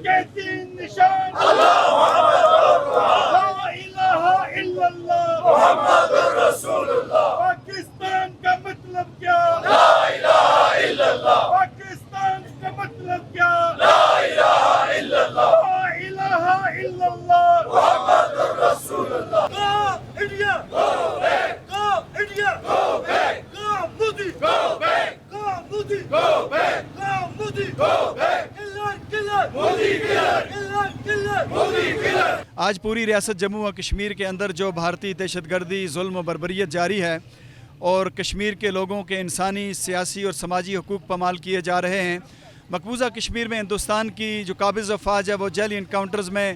के तीन निशान अल्लाह ला इलाहा इल्लल्लाह मुहम्मदुर रसूलुल्लाह। पाकिस्तान का मतलब क्या? ला इलाहा इल्लल्लाह। पाकिस्तान का मतलब क्या? ला इलाहा इल्लल्लाह। ला इलाहा इल्लल्लाह मुहम्मदुर रसूलुल्लाह। Go India! Go back! Go India! Go back! Go Modi! Go back! Go Modi! Go back! Go Modi! Go back! Killer! Modi killer! Killer! Modi killer! आज पूरी रियासत जम्मू व कश्मीर के अंदर जो भारतीय दहशतगर्दी जुल्म व बर्बरियत जारी है और कश्मीर के लोगों के इंसानी, सियासी और समाजी हुकूक पमाल किए जा रहे हैं। मकबूजा कश्मीर में हिंदुस्तान की जो काबिज़ अफवाज है वो जेल इनकाउंटर्स में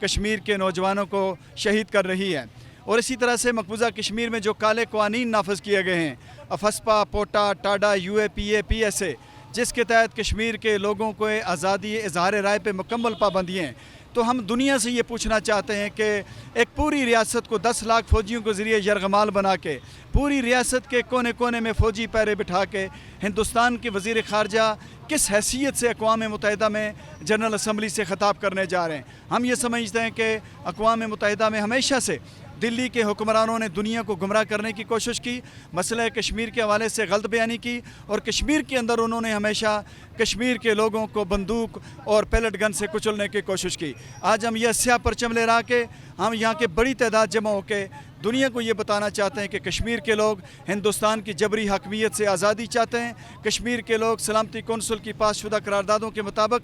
कश्मीर के नौजवानों को शहीद कर रही है। और इसी तरह से मकबूजा कश्मीर में जो काले क़वानीन नाफज किए गए हैं, अफस्पा, पोटा, टाडा, UAPA, PSA, जिसके तहत कश्मीर के लोगों को आज़ादी इज़हार राय पे मुकम्मल पाबंदियाँ हैं, तो हम दुनिया से ये पूछना चाहते हैं कि एक पूरी रियासत को 10 लाख फ़ौजियों के ज़रिए यरगमाल बना के पूरी रियासत के कोने कोने में फ़ौजी पैरे बिठा के हिंदुस्तान के वज़ीर ख़ारजा किस हैसियत से अक़वाम मुत्तहिदा में जनरल असम्बली से ख़िताब करने जा रहे हैं। हम ये समझते हैं कि अक़वाम मुत्तहिदा में हमेशा से दिल्ली के हुक्मरानों ने दुनिया को गुमराह करने की कोशिश की, मसला कश्मीर के हवाले से गलत बयानी की और कश्मीर के अंदर उन्होंने हमेशा कश्मीर के लोगों को बंदूक और पैलेट गन से कुचलने की कोशिश की। आज हम यह स्याह परचम ले रहा के हम यहाँ के बड़ी तादाद जमा होकर दुनिया को ये बताना चाहते हैं कि कश्मीर के लोग हिंदुस्तान की जबरी हकमियत से आज़ादी चाहते हैं। कश्मीर के लोग सलामती कौंसिल की पासशुदा करारदादों के मुताबिक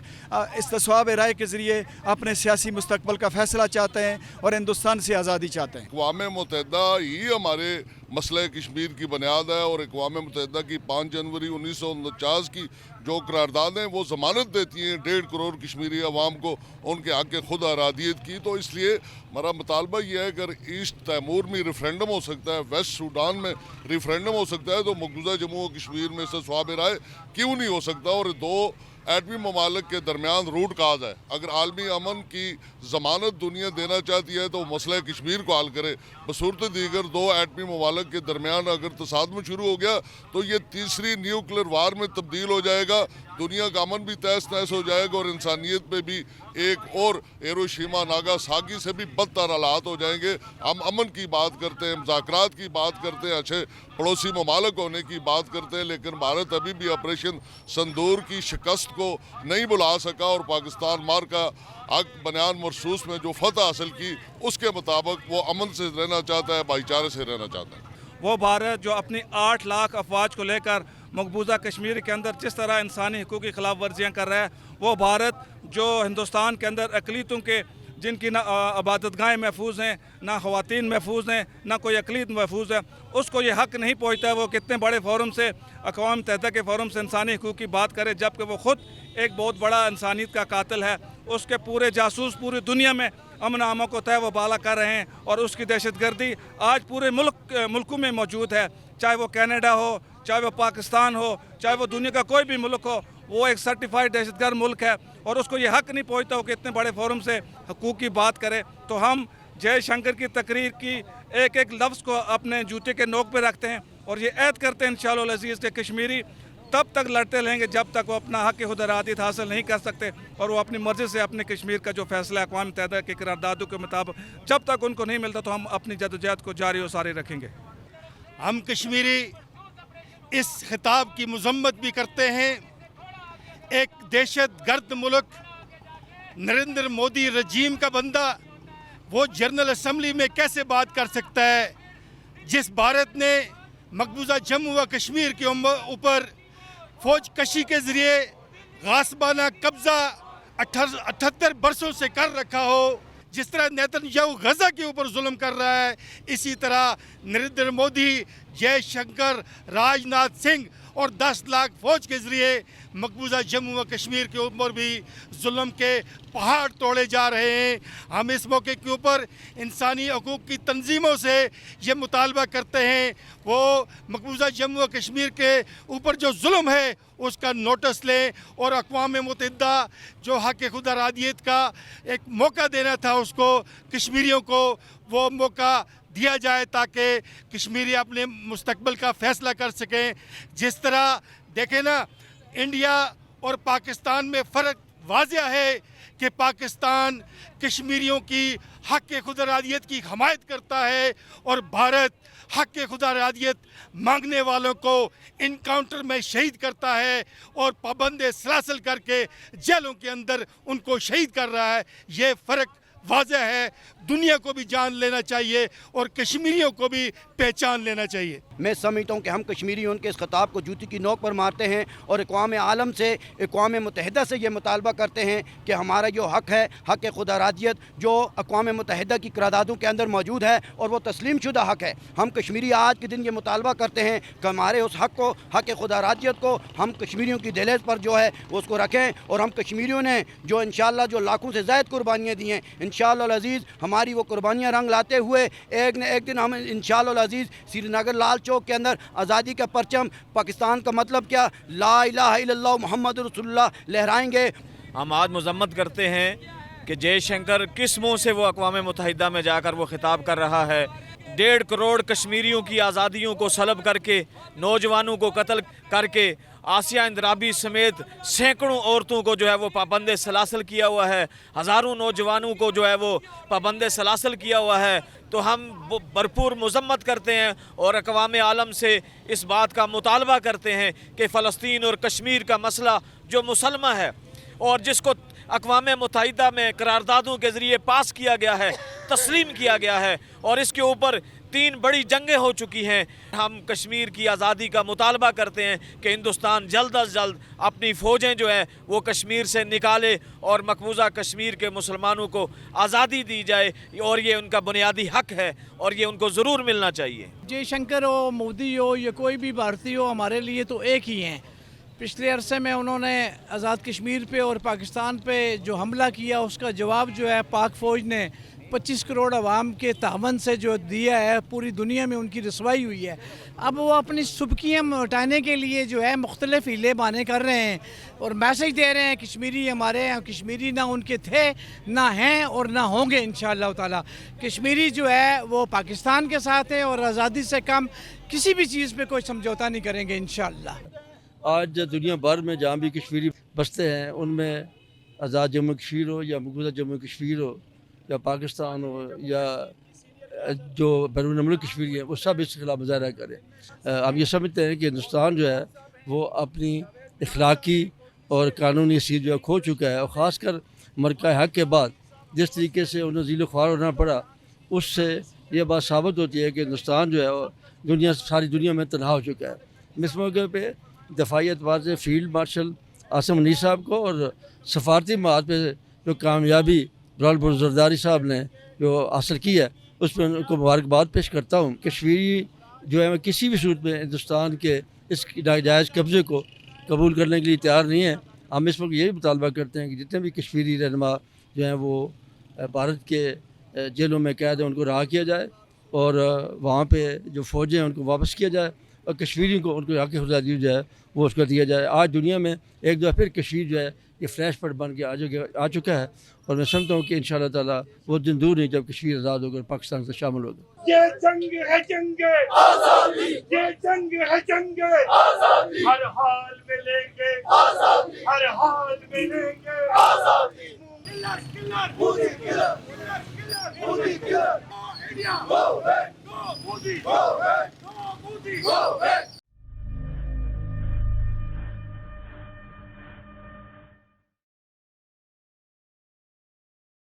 इस्तिस्वाब राय के ज़रिए अपने सियासी मुस्तकबल का फ़ैसला चाहते हैं और हिंदुस्तान से आज़ादी चाहते हैं। अक़वाम मुत्तहिदा ही हमारे मसले कश्मीर की बुनियाद है और अक़वाम मुत्तहिदा की 5 जनवरी 1949 की जो करारदादें वो ज़मानत देती हैं 1.5 करोड़ कश्मीरी अवाम को उनके हक़ खुद आरादियत की। तो इसलिए हमारा मुतालबा ये है अगर ईस्ट तैमूर में रेफरेंडम हो सकता है, वेस्ट सूडान में रेफरेंडम हो सकता है, तो मकबूजा जम्मू और कश्मीर में इस्तिस्वाब राय क्यों नहीं हो सकता। और 2 एटमी ममालिक के दरमियान रूट काज है। अगर आलमी अमन की ज़मानत दुनिया देना चाहती है तो मसला कश्मीर को हल करे। बसूरत दीगर 2 एटमी ममालिक के दरमियान अगर तसादम शुरू हो गया तो ये तीसरी न्यूक्लियर वार में तब्दील हो जाएगा। दुनिया का अमन भी तहस नहस हो जाएगा और इंसानियत पे भी एक और हिरोशिमा नागासाकी से भी बदतर हालात हो जाएंगे। हम अमन की बात करते हैं, मुज़ाकरात की बात करते हैं, अच्छे पड़ोसी ममालिक होने की बात करते हैं, लेकिन भारत अभी भी ऑपरेशन संदूर की शिकस्त को नहीं बुला सका और पाकिस्तान मार का हक बयान मरसूस में जो फतह हासिल की उसके मुताबिक वो अमन से रहना चाहता है, भाईचारे से रहना चाहता है। वो भारत जो अपनी 8 लाख अफवाज को लेकर मकबूजा कश्मीर के अंदर जिस तरह इंसानी हकूक़ की खिलाफ वर्जियाँ कर रहा है, वो भारत जो हिंदुस्तान के अंदर अक़लियतों के जिनकी ना इबादतगाहें महफूज हैं, ना ख़वातीन महफूज हैं, ना कोई अक़लियत महफूज है, उसको ये हक़ नहीं पहुँचता है वो कितने बड़े फ़ोरम से अक़वाम मुत्तहिदा के फ़ोरम से इंसानी हकूक़ की बात करे, जबकि वो ख़ुद एक बहुत बड़ा इंसानियत का कातिल है। उसके पूरे जासूस पूरी दुनिया में अमन आमों को तय वो बाला कर रहे हैं और उसकी दहशतगर्दी आज पूरे मुल्कों में मौजूद है, चाहे वो कनाडा हो, चाहे वो पाकिस्तान हो, चाहे वो दुनिया का कोई भी मुल्क हो, वो एक सर्टिफाइड दहशतगर्द मुल्क है और उसको ये हक़ नहीं पहुँचता हो कि इतने बड़े फ़ोरम से हकूक़ की बात करे। तो हम जयशंकर की तकरीर की एक एक लफ्ज़ को अपने जूते के नोक पे रखते हैं और ये ऐद करते हैं इंशाअल्लाह अज़ीज़ के कश्मीरी तब तक लड़ते रहेंगे जब तक वो अपना हक़ खुद इरादियत हासिल नहीं कर सकते और वो अपनी मर्ज़ी से अपने कश्मीर का जो फ़ैसला अक़वाम मुत्तहिदा के करारदादों के मुताबिक जब तक उनको नहीं मिलता तो हम अपनी जद्दोजहद को जारी और सारी रखेंगे। हम कश्मीरी इस खिताब की मज़म्मत भी करते हैं। एक दहशत गर्द मुल्क नरेंद्र मोदी रजीम का बंदा वो जनरल असम्बली में कैसे बात कर सकता है, जिस भारत ने मकबूजा जम्मू व कश्मीर के ऊपर फ़ौज कशी के ज़रिए गासबाना कब्ज़ा 78 बरसों से कर रखा हो। जिस तरह नेतन्याहू गज़ा के ऊपर जुल्म कर रहा है, इसी तरह नरेंद्र मोदी, जयशंकर, राजनाथ सिंह और 10 लाख फ़ौज के ज़रिए मकबूजा जम्मू व कश्मीर के ऊपर भी जुल्म के पहाड़ तोड़े जा रहे हैं। हम इस मौके के ऊपर इंसानी हकूक़ की तंजीमों से ये मुतालबा करते हैं वो मकबूजा जम्मू व कश्मीर के ऊपर जो जुल्म है उसका नोटिस लें और अक़वाम मुत्तहिदा जो हक़ खुद आरादियत का एक मौका देना था उसको कश्मीरियों को वो मौका दिया जाए ताकि कश्मीरी अपने मुस्तकबिल का फ़ैसला कर सकें। जिस तरह देखें ना, इंडिया और पाकिस्तान में फ़र्क واضح ہے کہ پاکستان کشمیریوں کی حق خود ارادیت کی حمایت کرتا ہے اور بھارت حق خود ارادیت مانگنے والوں کو انکاؤنٹر میں شہید کرتا ہے اور پابند سلاسل کر کے جیلوں کے اندر ان کو شہید کر رہا ہے۔ یہ فرق واضح ہے، دنیا کو بھی جان لینا چاہیے اور کشمیریوں کو بھی پہچان لینا چاہیے۔ میں سمجھتا ہوں کہ ہم کشمیری ان کے اس خطاب کو جوتی کی نوک پر مارتے ہیں اور اقوام عالم سے، اقوام متحدہ سے یہ مطالبہ کرتے ہیں کہ ہمارا جو حق ہے، حق خود ارادیت، جو اقوام متحدہ کی قراردادوں کے اندر موجود ہے اور وہ تسلیم شدہ حق ہے، ہم کشمیری آج کے دن یہ مطالبہ کرتے ہیں کہ ہمارے اس حق کو، حق خود ارادیت کو ہم کشمیریوں کی دہلیز پر جو ہے اس کو رکھیں، اور ہم کشمیریوں نے جو انشاءاللہ جو لاکھوں سے زائد قربانیاں دی ہیں، انشاءاللہ العزیز ہماری وہ قربانیاں رنگ لاتے ہوئے ایک نہ ایک دن ہم انشاءاللہ العزیز سری نگر لال چوک کے اندر آزادی کا پرچم، پاکستان کا مطلب کیا، لا الہ الا اللہ محمد رسول اللہ لہرائیں گے۔ ہم آج مذمت کرتے ہیں کہ جے شنکر کس منہ سے وہ اقوام متحدہ میں جا کر وہ خطاب کر رہا ہے۔ 1.5 کروڑ کشمیریوں کی آزادیوں کو سلب کر کے، نوجوانوں کو قتل کر کے، آسیہ اندرابی سمیت سینکڑوں عورتوں کو جو ہے وہ پابند سلاسل کیا ہوا ہے، ہزاروں نوجوانوں کو جو ہے وہ پابند سلاسل کیا ہوا ہے۔ تو ہم بھرپور مذمت کرتے ہیں اور اقوام عالم سے اس بات کا مطالبہ کرتے ہیں کہ فلسطین اور کشمیر کا مسئلہ جو مسلمہ ہے اور جس کو اقوام متحدہ میں قراردادوں کے ذریعے پاس کیا گیا ہے، تسلیم کیا گیا ہے، اور اس کے اوپر 3 بڑی جنگیں ہو چکی ہیں، ہم کشمیر کی آزادی کا مطالبہ کرتے ہیں کہ ہندوستان جلد از جلد اپنی فوجیں جو ہے وہ کشمیر سے نکالے اور مقبوضہ کشمیر کے مسلمانوں کو آزادی دی جائے، اور یہ ان کا بنیادی حق ہے اور یہ ان کو ضرور ملنا چاہیے۔ جے شنکر ہو، مودی ہو یا کوئی بھی بھارتی ہو، ہمارے لیے تو ایک ہی ہیں۔ پچھلے عرصے میں انہوں نے آزاد کشمیر پہ اور پاکستان پہ جو حملہ کیا، اس کا جواب جو ہے پاک فوج نے 25 کروڑ عوام کے تعاون سے جو دیا ہے، پوری دنیا میں ان کی رسوائی ہوئی ہے۔ اب وہ اپنی سبکیاں مٹانے کے لیے جو ہے مختلف ہیلے بہانے کر رہے ہیں اور میسج دے رہے ہیں کشمیری ہمارے ہیں، کشمیری نہ ان کے تھے، نہ ہیں اور نہ ہوں گے انشاءاللہ تعالی۔ کشمیری جو ہے وہ پاکستان کے ساتھ ہے اور آزادی سے کم کسی بھی چیز پہ کوئی سمجھوتا نہیں کریں گے انشاءاللہ۔ آج دنیا بھر میں جہاں بھی کشمیری بستے ہیں، ان میں آزاد جموں کشمیر ہو یا مقبوضہ جموں کشمیر ہو یا پاکستان ہو یا جو بیرون ملک کشمیری ہے، وہ سب اس کے خلاف مظاہرہ کریں۔ ہم یہ سمجھتے ہیں کہ ہندوستان جو ہے وہ اپنی اخلاقی اور قانونی حیثیت جو ہے کھو چکا ہے، اور خاص کر مرکہ حق کے بعد جس طریقے سے انہیں ذیل و خوار ہونا پڑا، اس سے یہ بات ثابت ہوتی ہے کہ ہندوستان جو ہے ساری دنیا میں تنہا ہو چکا ہے۔ اس موقع پہ دفاعی اعتبار سے فیلڈ مارشل عاصم منیر صاحب کو اور سفارتی معاہد پہ جو کامیابی رال زرداری صاحب نے جو حاصل کی ہے، اس پہ ان کو مبارکباد پیش کرتا ہوں۔ کشمیری جو ہے کسی بھی صورت میں ہندوستان کے اس ناجائز قبضے کو قبول کرنے کے لیے تیار نہیں ہے۔ ہم اس وقت یہی مطالبہ کرتے ہیں کہ جتنے بھی کشمیری رہنما جو ہیں وہ بھارت کے جیلوں میں قید ہیں، ان کو رہا کیا جائے اور وہاں پہ جو فوجیں ہیں ان کو واپس کیا جائے، اور کشمیری کو ان کو حق آزادی جو ہے وہ اس کو دیا جائے۔ آج دنیا میں ایک دفعہ پھر کشمیر جو ہے یہ فلیش پوائنٹ بن کے آ چکا ہے، اور میں سمجھتا ہوں کہ انشاءاللہ تعالیٰ وہ دن دور نہیں جب کشمیر آزاد ہو کر پاکستان سے شامل ہوگا۔ یہ جنگ ہے جنگ آزادی، یہ جنگ ہے جنگ آزادی، ہر حال میں لیں گے آزادی، ہر حال میں لیں گے آزادی۔ Modi killer, Modi killer, India, go back, go Modi, go back, go Modi, go back.